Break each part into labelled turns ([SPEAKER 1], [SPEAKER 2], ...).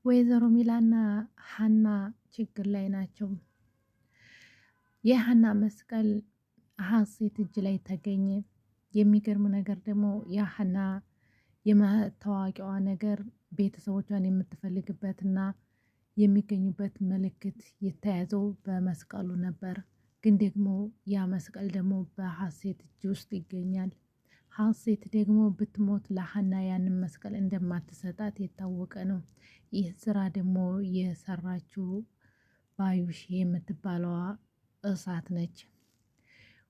[SPEAKER 1] ወይዘሮ ሚላና ሀና ችግር ላይ ናቸው። የሀና መስቀል ሀሴት እጅ ላይ ተገኘ። የሚገርም ነገር ደግሞ የሀና የመታወቂያዋ ነገር ቤተሰቦቿን የምትፈልግበትና የሚገኙበት ምልክት የተያዘው በመስቀሉ ነበር። ግን ደግሞ ያ መስቀል ደግሞ በሀሴት እጅ ውስጥ ይገኛል። ሀሴት ደግሞ ብትሞት ለሀና ያንን መስቀል እንደማትሰጣት የታወቀ ነው። ይህ ስራ ደግሞ የሰራችው ባዩሽ የምትባለዋ እሳት ነች።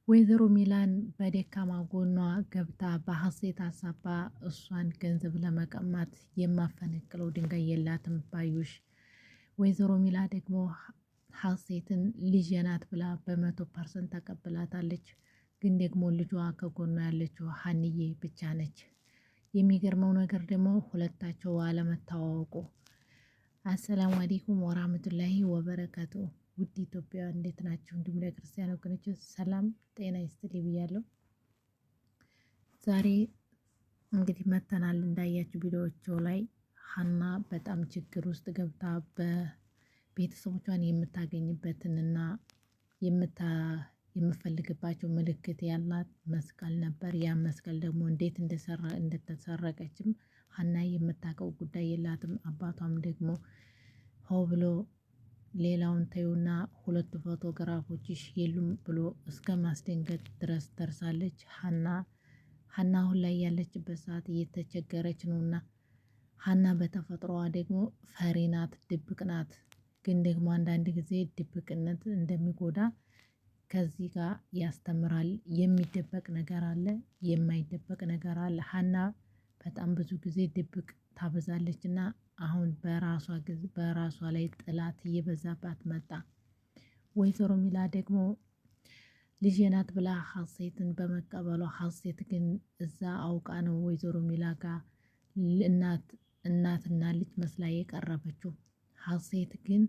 [SPEAKER 1] ወይዘሮ ሚላን በደካማ ጎኗ ገብታ በሀሴት አሳባ እሷን ገንዘብ ለመቀማት የማፈነቅለው ድንጋይ የላትም ባዩሽ። ወይዘሮ ሚላ ደግሞ ሀሴትን ልጄ ናት ብላ በ100% ተቀብላታለች። ግን ደግሞ ልጇ ከጎኗ ያለችው ሀንዬ ብቻ ነች። የሚገርመው ነገር ደግሞ ሁለታቸው አለመታዋወቁ። አሰላሙ አለይኩም ወራህመቱላሂ ወበረካቱ። ውድ ኢትዮጵያ እንዴት ናችሁ? እንዲሁም ለክርስቲያን ወገኖች ሰላም ጤና ይስጥልኝ ብያለሁ። ዛሬ እንግዲህ መተናል እንዳያችሁ ቪዲዮዎቹ ላይ ሀና በጣም ችግር ውስጥ ገብታ በቤተሰቦቿን የምታገኝበትንና የምፈልግባቸው ምልክት ያላት መስቀል ነበር። ያ መስቀል ደግሞ እንዴት እንደተሰረቀችም ሀና የምታውቀው ጉዳይ የላትም። አባቷም ደግሞ ሆ ብሎ ሌላውን ተዩና ሁለቱ ፎቶግራፎችሽ የሉም ብሎ እስከ ማስደንገጥ ድረስ ደርሳለች። ሀና አሁን ላይ ያለችበት ሰዓት እየተቸገረች ነውና ሀና በተፈጥሮዋ ደግሞ ፈሪ ናት፣ ድብቅ ናት። ግን ደግሞ አንዳንድ ጊዜ ድብቅነት እንደሚጎዳ ከዚህ ጋር ያስተምራል። የሚደበቅ ነገር አለ፣ የማይደበቅ ነገር አለ። ሀና በጣም ብዙ ጊዜ ድብቅ ታበዛለች እና አሁን በራሷ ላይ ጥላት እየበዛባት መጣ። ወይዘሮ ሚላ ደግሞ ልጄ ናት ብላ ሀሴትን በመቀበሏ ሀሴት ግን እዛ አውቃ ነው ወይዘሮ ሚላ ጋር እናትና ልጅ መስላ የቀረበችው። ሀሴት ግን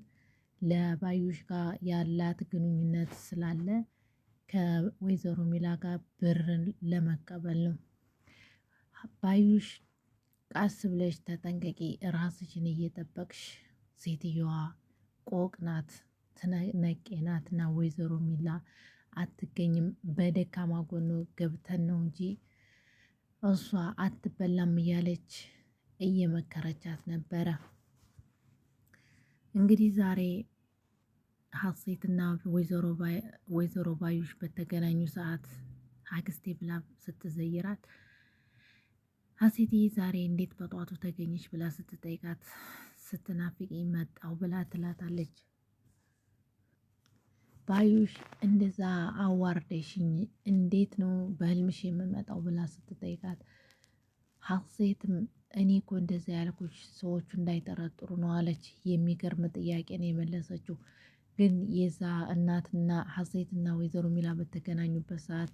[SPEAKER 1] ለባዩሽ ጋር ያላት ግንኙነት ስላለ ከወይዘሮ ሚላ ጋር ብርን ለመቀበል ነው። ባዩሽ ቃስ ብለሽ ተጠንቀቂ፣ ራስሽን እየጠበቅሽ ሴትየዋ ቆቅ ናት፣ ነቄ ናት እና ወይዘሮ ሚላ አትገኝም። በደካማ ጎኖ ገብተን ነው እንጂ እሷ አትበላም እያለች እየመከረቻት ነበረ። እንግዲህ ዛሬ ሀሴትና ወይዘሮ ባዩሽ በተገናኙ ሰዓት አክስቴ ብላ ስትዘይራት ሀሴትዬ ዛሬ እንዴት በጧቱ ተገኘች ብላ ስትጠይቃት ስትናፍቂ መጣው ብላ ትላታለች። ባዩሽ እንደዛ አዋርደሽኝ እንዴት ነው በህልምሽ የምመጣው ብላ ስትጠይቃት ሀሴትም እኔ እኮ እንደዛ ያልኩሽ ሰዎቹ እንዳይጠረጥሩ ነው አለች። የሚገርም ጥያቄ ነው የመለሰችው። ግን የዛ እናትና ሀሴትና ወይዘሮ ሚላ በተገናኙበት ሰዓት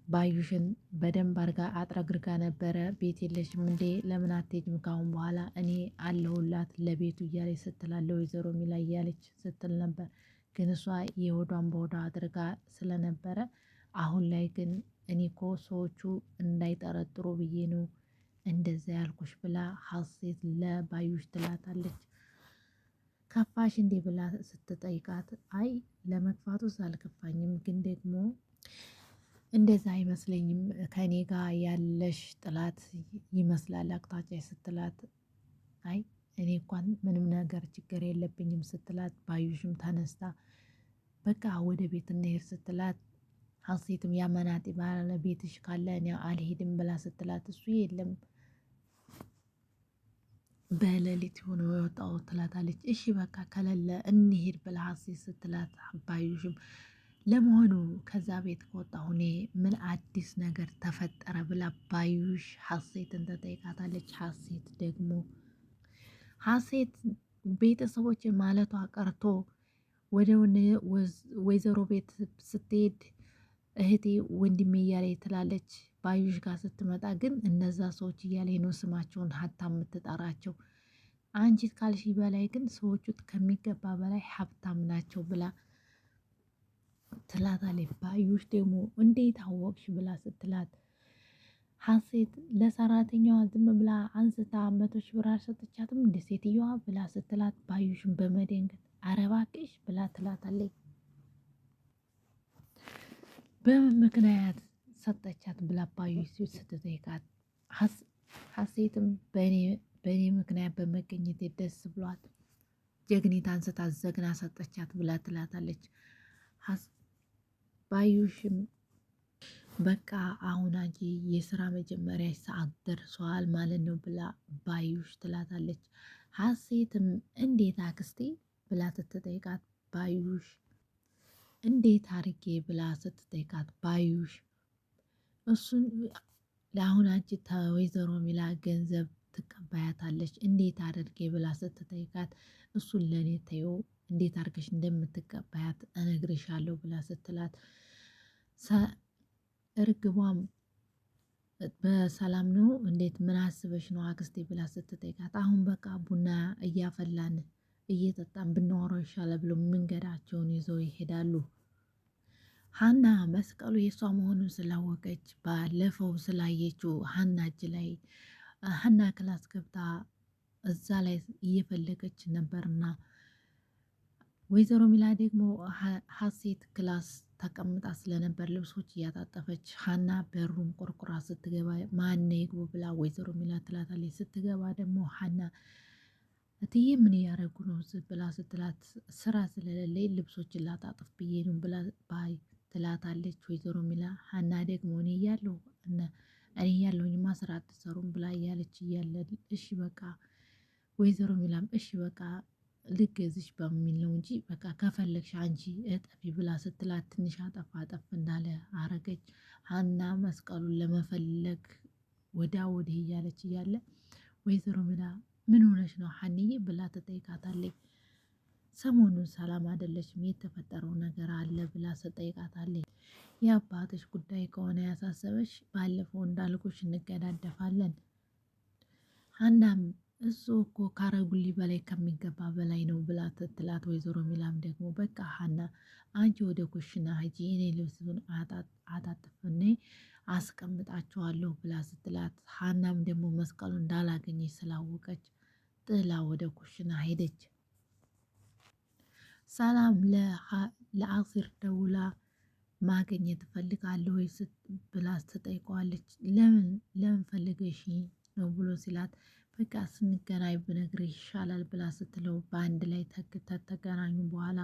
[SPEAKER 1] ባዩሽን በደንብ አርጋ አጥረግርጋ ነበረ። ቤት የለሽም እንዴ? ለምን አትሄጂም? ካሁን በኋላ እኔ አለሁላት ለቤቱ እያለች ስትላለ ወይዘሮ ሚላ እያለች ስትል ነበር። ግን እሷ የሆዷን በሆዷ አድርጋ ስለነበረ አሁን ላይ ግን እኔ እኮ ሰዎቹ እንዳይጠረጥሩ ብዬ ነው እንደዛ ያልኩሽ ብላ ሀሴት ለባዩሽ ትላታለች። ከፋሽ እንዴ ብላ ስትጠይቃት አይ ለመግፋቱስ አልከፋኝም፣ ግን ደግሞ እንደዛ አይመስለኝም ከኔ ጋር ያለሽ ጥላት ይመስላል አቅጣጫ ስትላት አይ እኔ እንኳን ምንም ነገር ችግር የለብኝም ስትላት ባዩሽም ተነስታ በቃ ወደ ቤት እንሄድ ስትላት ሀሴትም ያመናጢ ባለቤትሽ ካለ እኔ አልሄድም ብላ ስትላት እሱ የለም በሌሊት ሆኖ የወጣው ትላታለች። እሺ በቃ ከሌለ እንሄድ ብላ ሀሴት ስትላት ባዩሽም ለመሆኑ ከዛ ቤት ከወጣሁ እኔ ምን አዲስ ነገር ተፈጠረ ብላ ባዩሽ ሀሴትን ተጠይቃታለች። ሀሴት ቤተሰቦች ማለቷ ቀርቶ ወደ ወይዘሮ ቤት ስትሄድ እህቴ ወንድሜ እያለ ትላለች። ባዩሽ ጋር ስትመጣ ግን እነዛ ሰዎች እያለ ነው ስማቸውን ሀታ የምትጠራቸው። አንቺ ካልሽ በላይ ግን ሰዎቹ ከሚገባ በላይ ሀብታም ናቸው ብላ ትላታለች። ባዩሽ ደግሞ እንዴት አወቅሽ ብላ ስትላት ሀሴት ለሰራተኛዋ ዝም ብላ አንስታ 100 ሺህ ብር አልሰጠቻትም እንደ ሴትዮዋ ብላ ስትላት ባዩሽን በመደንገጥ ኧረ እባክሽ ብላ ትላታለች። በምን ምክንያት ሰጠቻት ብላ ባዩሽ ስትጠይቃት ሀሴትም በእኔ ምክንያት በመገኘት ደስ ብሏት ጀግኒት አንስታ ዘግና ሰጠቻት ብላ ትላታለች። ባዩሽም በቃ አሁን አንቺ የስራ መጀመሪያ ሰዓት ደርሷል ማለት ነው ብላ ባዩሽ ትላታለች። ሀሴትም እንዴት አክስቴ ብላ ስትጠይቃት ባዩሽ እንዴት አርጌ ብላ ስትጠይቃት ባዩሽ እሱን ለአሁን አንቺ ወይዘሮ ሚላ ገንዘብ ትቀባያታለች እንዴት አድርጌ ብላ ስትጠይቃት እሱን ለእኔ ተይው እንዴት አድርገሽ እንደምትቀባያት እነግርሻለሁ ብላ ስትላት እርግቧም በሰላም ነው እንዴት ምን አስበሽ ነው አክስቴ ብላ ስትጠይቃት አሁን በቃ ቡና እያፈላን እየጠጣን ብናወራው ይሻላል ብሎ መንገዳቸውን ይዘው ይሄዳሉ። ሀና መስቀሉ የእሷ መሆኑን ስላወቀች ባለፈው ስላየችው ሀና እጅ ላይ ሀና ክላስ ገብታ እዛ ላይ እየፈለገች ነበርና ወይዘሮ ሚላ ደግሞ ሀሴት ክላስ ተቀምጣ ስለነበር ልብሶች እያጣጠፈች ሀና በሩን ቆርቁራ ስትገባ ማን ይግቡ ብላ ወይዘሮ ሚላ ትላታለች። ስትገባ ደግሞ ሀና እትዬ ምን እያደረጉ ነው ብላ ስትላት ስራ ስለሌለኝ ልብሶችን ላጣጥፍ ብዬ ነው ብላ ባይ ትላታለች ወይዘሮ ሚላ። ሀና ደግሞ እኔ እያለሁኝማ ስራ አትሰሩም ብላ እያለች እያለ እሺ በቃ ወይዘሮ ሚላም እሺ በቃ ልገዝሽ በሚል ነው እንጂ በቃ ከፈለግሽ አንቺ እጠፊ ብላ ስትላት ትንሽ አጠፍ እንዳለ አረገች። ሀና መስቀሉን ለመፈለግ ወዲያ ወዲህ እያለች እያለ ወይዘሮ ሚላ ምን ሆነሽ ነው ሀኒዬ ብላ ትጠይቃታለች። ሰሞኑን ሰላም አይደለችም የተፈጠረው ነገር አለ ብላ ትጠይቃታለች። የአባትሽ ጉዳይ ከሆነ ያሳሰበሽ ባለፈው እንዳልኩሽ እንገዳደፋለን። ሀናም እሱ እኮ ካረጉልኝ በላይ ከሚገባ በላይ ነው ብላ ትትላት። ወይዘሮ ሚላም ደግሞ በቃ ሀና አንቺ ወደ ኩሽና ሂጂ እኔ ልብሱን አጣጥፍኔ አስቀምጣቸዋለሁ ብላ ስትላት፣ ሀናም ደግሞ መስቀሉ እንዳላገኘች ስላወቀች ጥላ ወደ ኩሽና ሄደች። ሰላም ለአሲር ደውላ ማግኘት እፈልጋለሁ ብላ ትጠይቀዋለች። ለምን ፈልገሽ ነው ብሎ ሲላት በቃ ስንገናኝ ብነግርሽ ይሻላል ብላ ስትለው በአንድ ላይ ተገናኙ። በኋላ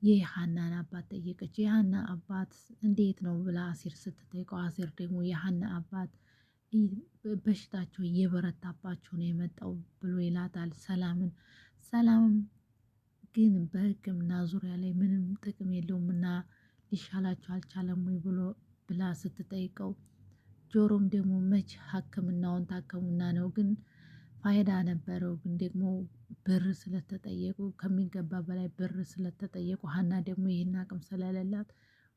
[SPEAKER 1] የሀናን አባት ጠየቀች። የሀና አባት እንዴት ነው ብላ አሲር ስትጠይቀው አሲር ደግሞ የሀና አባት በሽታቸው እየበረታባቸው ነው የመጣው ብሎ ይላታል ሰላምን። ሰላምም ግን በሕክምና ዙሪያ ላይ ምንም ጥቅም የለውም እና ሊሻላቸው አልቻለም ወይ ብላ ስትጠይቀው ጆሮም ደግሞ መች ሕክምናውን ታከሙና ነው ግን ፋይዳ ነበረው ግን ደግሞ ብር ስለተጠየቁ ከሚገባ በላይ ብር ስለተጠየቁ ሀና ደግሞ ይህን አቅም ስለሌላት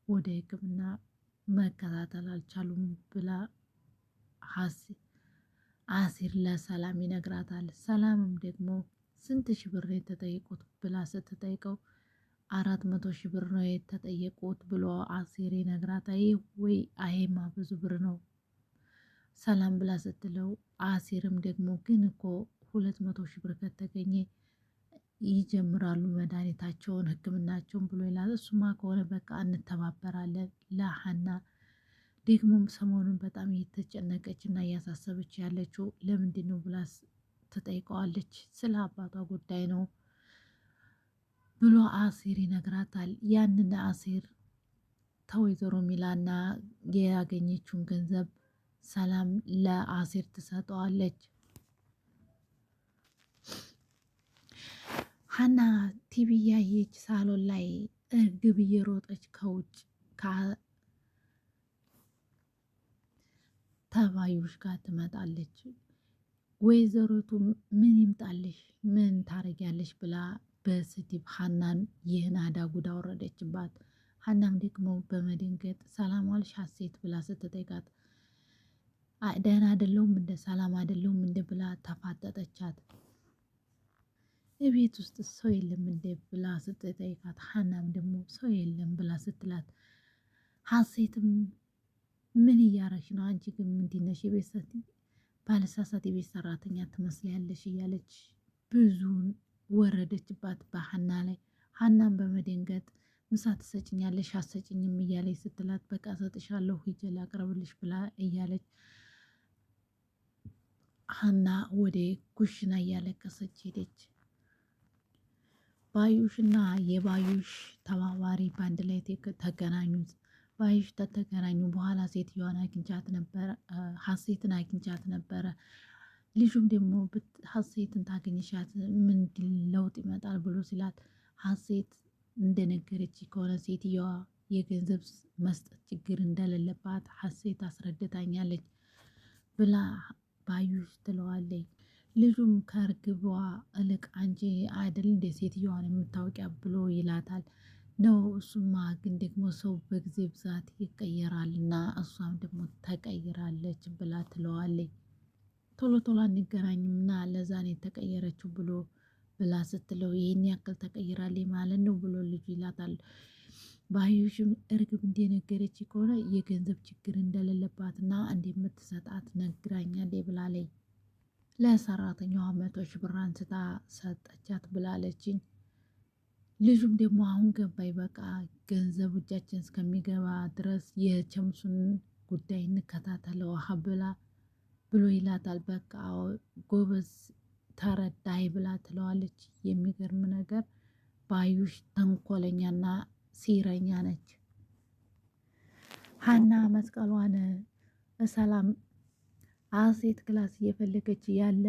[SPEAKER 1] ወደ ሕክምና መከታተል አልቻሉም ብላ አሲር ለሰላም ይነግራታል። ሰላምም ደግሞ ስንት ሺህ ብር የተጠየቁት ብላ ስትጠይቀው 400 ሺህ ብር ነው የተጠየቁት ብሎ አሲር ይነግራታል። ወይ አይማ ብዙ ብር ነው ሰላም ብላ ስትለው አሲርም ደግሞ ግን እኮ 200 ሺህ ብር ከተገኘ ይጀምራሉ መድኃኒታቸውን ህክምናቸውን ብሎ ይላል። እሱማ ከሆነ በቃ እንተባበራለን። ለሀና ደግሞም ሰሞኑን በጣም እየተጨነቀች እና እያሳሰበች ያለችው ለምንድን ነው ብላ ትጠይቀዋለች። ስለ አባቷ ጉዳይ ነው ብሎ አሲር ይነግራታል። ያንን አሲር ተወይዘሮ ሚላና ያገኘችውን ገንዘብ ሰላም ለአሲር ትሰጠዋለች። ሀና ቲቪ እያየች ሳሎን ላይ እርግብ እየሮጠች ከውጭ ተባዩሽ ጋር ትመጣለች። ወይዘሮቱ ምን ይምጣልሽ ምን ታረጊያለሽ ብላ በስድብ ሀናን የናዳ ጉዳ ወረደችባት። ሀናም ደግሞ በመደንገጥ ሰላም ዋልሽ ሀሴት ብላ ስትጠይቃት ደህና አይደለሁም እንደ ሰላም አይደለሁም እንደ ብላ ተፋጠጠቻት። ቤት ውስጥ ሰው የለም እንደ ብላ ስትጠይቃት ሀናም ደግሞ ሰው የለም ብላ ስትላት ሀሴትም ምን እያረሽ ነው አንቺ ግን ምንድን ነሽ? ባለሳሳት የቤት ሰራተኛ ትመስያለሽ እያለች ብዙን ወረደችባት በሀና ላይ። ሀናን በመደንገጥ ምሳ ትሰጭኛለሽ አሰጭኝም እያለች ስትላት በቃ ሰጥሻለሁ ሂጅ ላቅርብልሽ ብላ እያለች ሀና ወደ ኩሽና እያለቀሰች ሄደች። ባዩሽና የባዩሽ ተባባሪ በአንድ ላይ ተገናኙት። ባዩሽ ተገናኙ በኋላ ሴትዮዋን አግኝቻት ነበረ፣ ሀሴትን አግኝቻት ነበረ። ልጁም ደግሞ ሀሴትን ታገኝሻት ምንድን ለውጥ ይመጣል ብሎ ሲላት ሀሴት እንደነገረች ከሆነ ሴትዮዋ የገንዘብ መስጠት ችግር እንደሌለባት ሀሴት አስረድታኛለች ብላ ባዩሽ ትለዋለች። ልጁም ከእርግቧ እልቅ አንቺ አይደል እንደ ሴትዮዋን የምታውቂያ ብሎ ይላታል። ነው እሱማ ግን ደግሞ ሰው በጊዜ ብዛት ይቀየራል እና እሷም ደግሞ ተቀይራለች ብላ ትለዋለች። ቶሎ ቶሎ አንገናኝም እና ለዛ ነው የተቀየረችው ብሎ ብላ ስትለው ይህን ያክል ተቀይራለች ማለት ነው ብሎ ልጁ ይላታል። ባዩሽም እርግብ እንደነገረች ከሆነ የገንዘብ ችግር እንደሌለባትና እንደምትሰጣት ነግራኛለች ብላለች። ለሰራተኛዋ 100,000 ብር አንስታ ሰጠቻት ብላለችኝ። ልጁም ደግሞ አሁን ገባኝ በቃ ገንዘብ እጃችን እስከሚገባ ድረስ የቸምሱን ጉዳይ እንከታተለው ብሎ ይላታል። በቃ ጎበዝ ተረዳይ ብላ ትለዋለች። የሚገርም ነገር ባዩሽ ተንኮለኛና ሲረኛ ነች። ሀና መስቀሏን ሰላም ሀሴት ክላስ እየፈለገች ያለ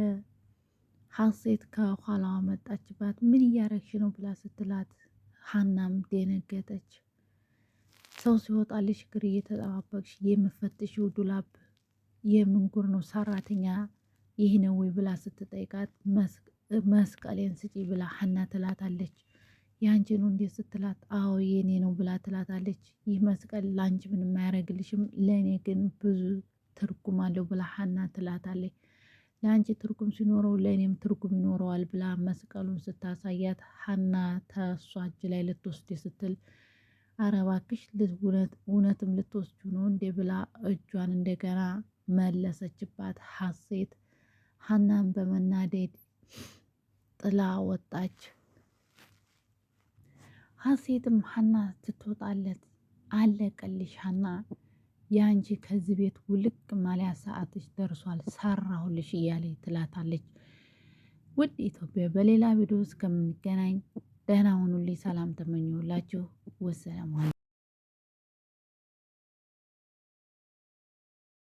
[SPEAKER 1] ሀሴት ከኋላዋ መጣችባት። ምን እያረግሽ ነው ብላ ስትላት ሀናም ደነገጠች። ሰው ሲወጣልሽ እግር እየተጠባበቅሽ የምፈትሽው ዱላብ የምንጉር ነው ሰራተኛ ይህ ነው ወይ ብላ ስትጠይቃት መስቀሌን ስጪ ብላ ሀና ትላታለች። የአንቺ ነው እንዴት ስትላት አዎ የኔ ነው ብላ ትላታለች። ይህ መስቀል ለአንቺ ምንም አያደርግልሽም ለእኔ ግን ብዙ ትርጉም አለው ብላ ሀና ትላታለች። ለአንቺ ትርጉም ሲኖረው ለእኔም ትርጉም ይኖረዋል ብላ መስቀሉን ስታሳያት ሀና ተሷ እጅ ላይ ልትወስድ ስትል ኧረ እባክሽ እውነትም ልትወስጁ ነው እንዴ ብላ እጇን እንደገና መለሰችባት። ሀሴት ሀናን በመናደድ ጥላ ወጣች። ሀሴትም ሀና ስትወጣለት አለቀልሽ ሀና የአንቺ ከዚህ ቤት ውልቅ ማሊያ ሰዓትሽ ደርሷል ሰራሁልሽ እያለች ትላታለች። ውድ ኢትዮጵያ በሌላ ቪዲዮ እስከምንገናኝ ደህና ሁኑልኝ። ሰላም ተመኘሁላችሁ። ወሰላሙ